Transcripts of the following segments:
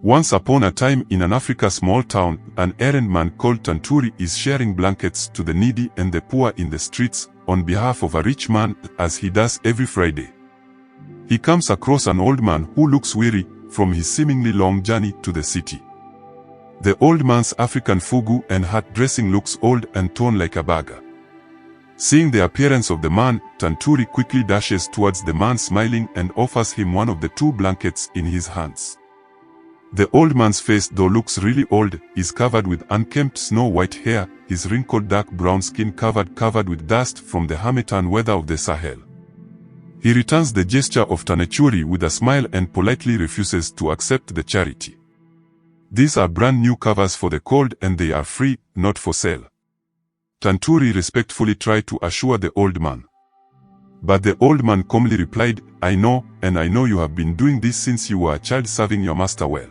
Once upon a time in an Africa small town, an errand man called Tanturi is sharing blankets to the needy and the poor in the streets on behalf of a rich man, as he does every Friday. He comes across an old man who looks weary from his seemingly long journey to the city. The old man's African fugu and hat dressing looks old and torn like a beggar. Seeing the appearance of the man, Tanturi quickly dashes towards the man smiling and offers him one of the 2 blankets in his hands. The old man's face, though looks really old, is covered with unkempt snow-white hair, his wrinkled dark brown skin covered with dust from the Harmattan weather of the Sahel. He returns the gesture of Tanturi with a smile and politely refuses to accept the charity. These are brand new covers for the cold and they are free, not for sale. Tanturi respectfully tried to assure the old man. But the old man calmly replied, "I know, and I know you have been doing this since you were a child, serving your master well."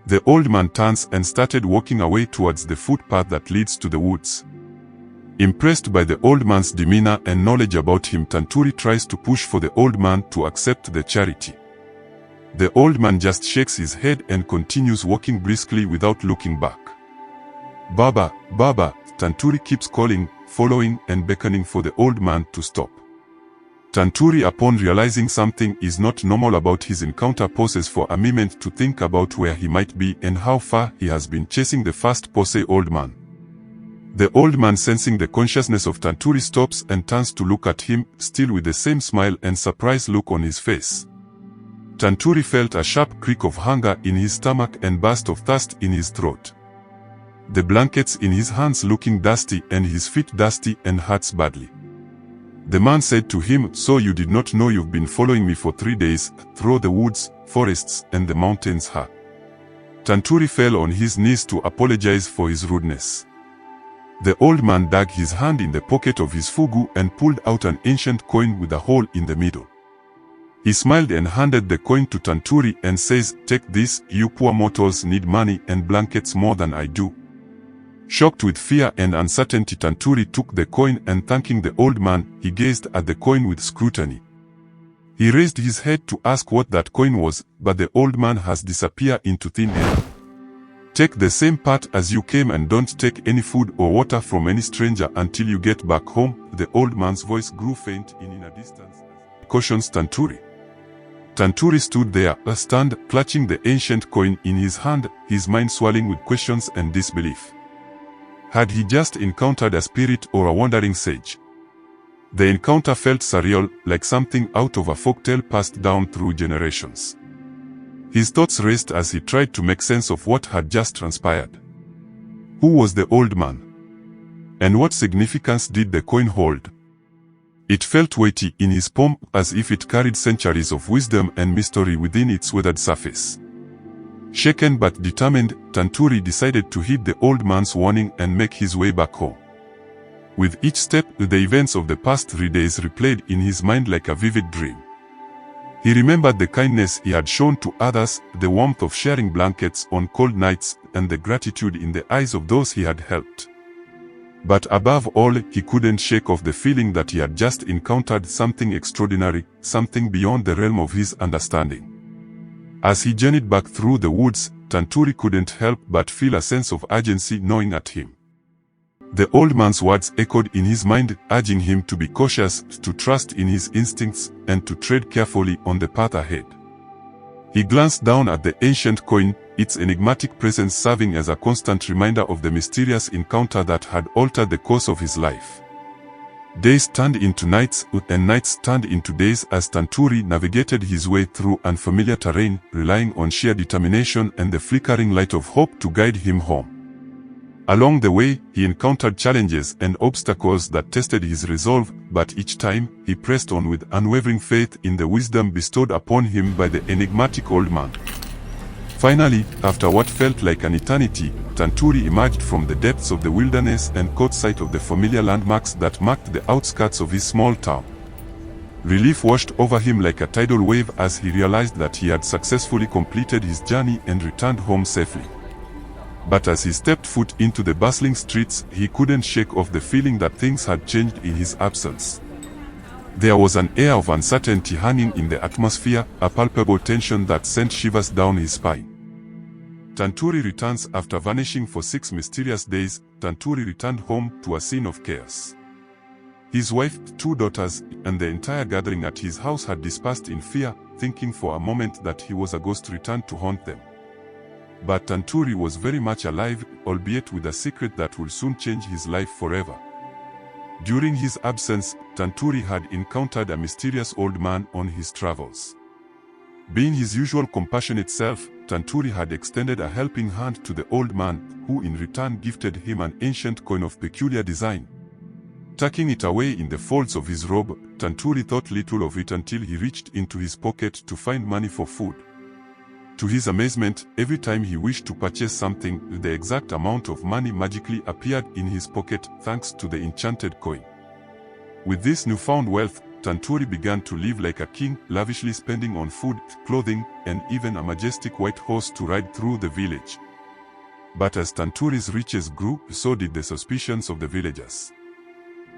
The old man turns and started walking away towards the footpath that leads to the woods. Impressed by the old man's demeanor and knowledge about him, Tanturi tries to push for the old man to accept the charity. The old man just shakes his head and continues walking briskly without looking back. "Baba, Baba," Tanturi keeps calling, following and beckoning for the old man to stop. Tanturi, upon realizing something is not normal about his encounter, pauses for a moment to think about where he might be and how far he has been chasing the fast pose old man. The old man, sensing the consciousness of Tanturi, stops and turns to look at him, still with the same smile and surprised look on his face. Tanturi felt a sharp creak of hunger in his stomach and burst of thirst in his throat. The blankets in his hands looking dusty and his feet dusty and hurts badly. The man said to him, "So you did not know you've been following me for 3 days, through the woods, forests and the mountains, huh?" Tanturi fell on his knees to apologize for his rudeness. The old man dug his hand in the pocket of his fugu and pulled out an ancient coin with a hole in the middle. He smiled and handed the coin to Tanturi and says, "Take this, you poor mortals need money and blankets more than I do." Shocked with fear and uncertainty, Tanturi took the coin and, thanking the old man, he gazed at the coin with scrutiny. He raised his head to ask what that coin was, but the old man has disappeared into thin air. "Take the same part as you came and don't take any food or water from any stranger until you get back home." The old man's voice grew faint in a distance. Cautions Tanturi. Tanturi stood there, stunned, clutching the ancient coin in his hand, his mind swirling with questions and disbelief. Had he just encountered a spirit or a wandering sage? The encounter felt surreal, like something out of a folktale passed down through generations. His thoughts raced as he tried to make sense of what had just transpired. Who was the old man? And what significance did the coin hold? It felt weighty in his palm, as if it carried centuries of wisdom and mystery within its weathered surface. Shaken but determined, Tanturi decided to heed the old man's warning and make his way back home. With each step, the events of the past 3 days replayed in his mind like a vivid dream. He remembered the kindness he had shown to others, the warmth of sharing blankets on cold nights, and the gratitude in the eyes of those he had helped. But above all, he couldn't shake off the feeling that he had just encountered something extraordinary, something beyond the realm of his understanding. As he journeyed back through the woods, Tanturi couldn't help but feel a sense of urgency gnawing at him. The old man's words echoed in his mind, urging him to be cautious, to trust in his instincts, and to tread carefully on the path ahead. He glanced down at the ancient coin, its enigmatic presence serving as a constant reminder of the mysterious encounter that had altered the course of his life. Days turned into nights, and nights turned into days as Tanturi navigated his way through unfamiliar terrain, relying on sheer determination and the flickering light of hope to guide him home. Along the way, he encountered challenges and obstacles that tested his resolve, but each time, he pressed on with unwavering faith in the wisdom bestowed upon him by the enigmatic old man. Finally, after what felt like an eternity, Tanturi emerged from the depths of the wilderness and caught sight of the familiar landmarks that marked the outskirts of his small town. Relief washed over him like a tidal wave as he realized that he had successfully completed his journey and returned home safely. But as he stepped foot into the bustling streets, he couldn't shake off the feeling that things had changed in his absence. There was an air of uncertainty hanging in the atmosphere, a palpable tension that sent shivers down his spine. Tanturi returns after vanishing for 6 mysterious days. Tanturi returned home to a scene of chaos. His wife, 2 daughters, and the entire gathering at his house had dispersed in fear, thinking for a moment that he was a ghost returned to haunt them. But Tanturi was very much alive, albeit with a secret that would soon change his life forever. During his absence, Tanturi had encountered a mysterious old man on his travels. Being his usual compassionate self, Tanturi had extended a helping hand to the old man, who in return gifted him an ancient coin of peculiar design. Tucking it away in the folds of his robe, Tanturi thought little of it until he reached into his pocket to find money for food. To his amazement, every time he wished to purchase something, the exact amount of money magically appeared in his pocket thanks to the enchanted coin. With this newfound wealth, Tanturi began to live like a king, lavishly spending on food, clothing, and even a majestic white horse to ride through the village. But as Tanturi's riches grew, so did the suspicions of the villagers.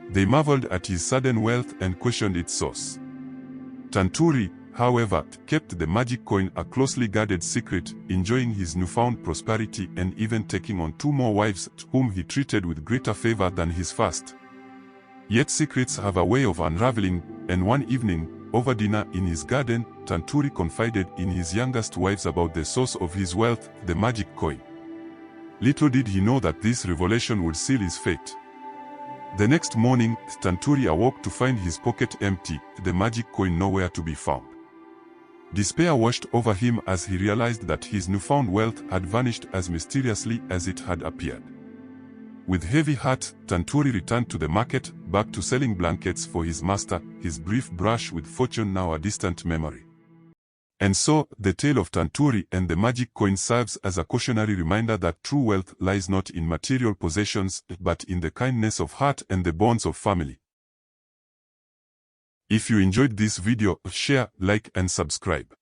They marveled at his sudden wealth and questioned its source. Tanturi, however, kept the magic coin a closely guarded secret, enjoying his newfound prosperity and even taking on 2 more wives, whom he treated with greater favor than his first. Yet secrets have a way of unraveling, and one evening, over dinner in his garden, Tanturi confided in his youngest wives about the source of his wealth, the magic coin. Little did he know that this revelation would seal his fate. The next morning, Tanturi awoke to find his pocket empty, the magic coin nowhere to be found. Despair washed over him as he realized that his newfound wealth had vanished as mysteriously as it had appeared. With heavy heart, Tanturi returned to the market, back to selling blankets for his master, his brief brush with fortune now a distant memory. And so, the tale of Tanturi and the magic coin serves as a cautionary reminder that true wealth lies not in material possessions, but in the kindness of heart and the bonds of family. If you enjoyed this video, share, like, and subscribe.